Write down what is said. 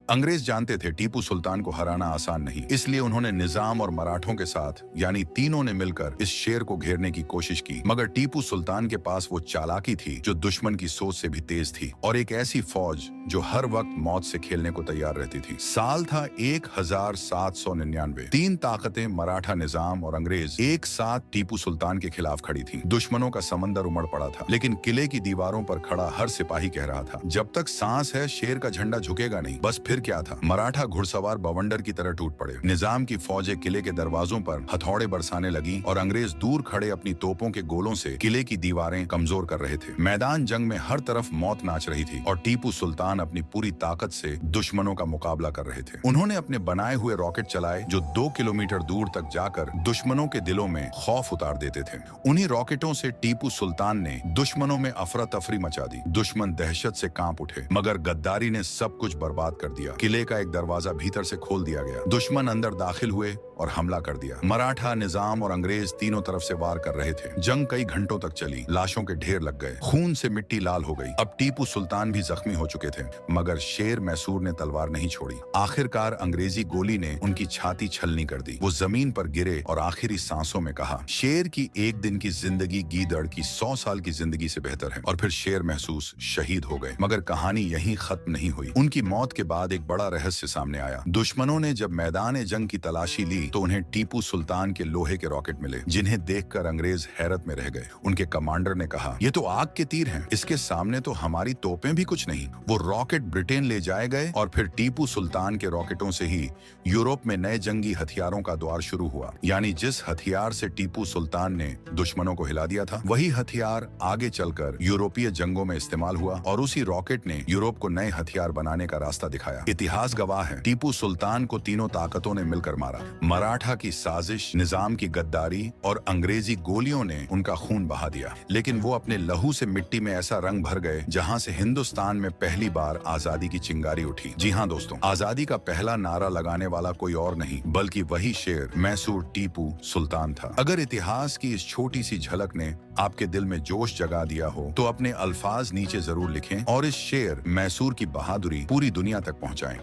अंग्रेज जानते थे टीपू सुल्तान को हराना आसान नहीं, इसलिए उन्होंने निजाम और मराठों के साथ यानी तीनों ने मिलकर इस शेर को घेरने की कोशिश की। मगर टीपू सुल्तान के पास वो चालाकी थी जो दुश्मन की सोच से भी तेज थी और एक ऐसी फौज जो हर वक्त मौत से खेलने को तैयार रहती थी। साल था 1799। तीन ताकतें मराठा निजाम और अंग्रेज एक साथ टीपू सुल्तान के खिलाफ खड़ी थी। दुश्मनों का समंदर उमड़ पड़ा था, लेकिन किले की दीवारों पर खड़ा हर सिपाही कह रहा था, जब तक सांस है शेर का झंडा झुकेगा नहीं। बस फिर क्या था, मराठा घुड़सवार बवंडर की तरह टूट पड़े। निजाम की फौजें किले के दरवाजों पर हथौड़े बरसाने लगी और अंग्रेज दूर खड़े अपनी तोपों के गोलों से किले की दीवारें कमजोर कर रहे थे। मैदान जंग में हर तरफ मौत नाच रही थी और टीपू सुल्तान अपनी पूरी ताकत से दुश्मनों का मुकाबला कर रहे थे। उन्होंने अपने बनाए हुए रॉकेट चलाए जो 2 किलोमीटर दूर तक जाकर दुश्मनों के दिलों में खौफ उतार देते थे। उन्हीं रॉकेटों से टीपू सुल्तान ने दुश्मनों में अफरा तफरी मचा दी। दुश्मन दहशत से कांप उठे, मगर गद्दारी ने सब कुछ बर्बाद कर दिया। किले का एक दरवाजा भीतर से खोल दिया गया। दुश्मन अंदर दाखिल हुए और हमला कर दिया। मराठा निजाम और अंग्रेज तीनों तरफ से वार कर रहे थे। जंग कई घंटों तक चली। लाशों के ढेर लग गए, खून से मिट्टी लाल हो गई। अब टीपू सुल्तान भी जख्मी हो चुके थे, मगर शेर मैसूर ने तलवार नहीं छोड़ी। आखिरकार अंग्रेजी गोली ने उनकी छाती छलनी कर दी। वो जमीन पर गिरे और आखिरी सांसों में कहा, शेर की एक दिन की जिंदगी गीदड़ की 100 साल की जिंदगी से बेहतर है। और फिर शेर महसूस शहीद हो गए। मगर कहानी यहीं खत्म नहीं हुई। उनकी मौत के बाद एक बड़ा रहस्य सामने आया। दुश्मनों ने जब मैदान जंग की तलाशी ली तो उन्हें टीपू सुल्तान के लोहे के रॉकेट मिले, जिन्हें देखकर अंग्रेज हैरत में रह गए। उनके कमांडर ने कहा, ये तो आग के तीर हैं, इसके सामने तो हमारी तोपें भी कुछ नहीं। वो रॉकेट ब्रिटेन ले जाए गए और फिर टीपू सुल्तान के रॉकेटों से ही यूरोप में नए जंगी हथियारों का द्वार शुरू हुआ। यानी जिस हथियार से टीपू सुल्तान ने दुश्मनों को हिला दिया था, वही हथियार आगे चलकर यूरोपीय जंगों में इस्तेमाल हुआ और उसी रॉकेट ने यूरोप को नए हथियार बनाने का रास्ता दिखाया। इतिहास गवाह है, टीपू सुल्तान को तीनों ताकतों ने मिलकर मारा। मराठा की साजिश, निजाम की गद्दारी और अंग्रेजी गोलियों ने उनका खून बहा दिया, लेकिन वो अपने लहू से मिट्टी में ऐसा रंग भर गए जहां से हिंदुस्तान में पहली बार आजादी की चिंगारी उठी। जी हाँ दोस्तों, आजादी का पहला नारा लगाने वाला कोई और नहीं बल्कि वही शेर मैसूर टीपू सुल्तान था। अगर इतिहास की इस छोटी सी झलक ने आपके दिल में जोश जगा दिया हो तो अपने अल्फाज नीचे जरूर लिखें और इस शेर मैसूर की बहादुरी पूरी दुनिया तक पहुंचाएं।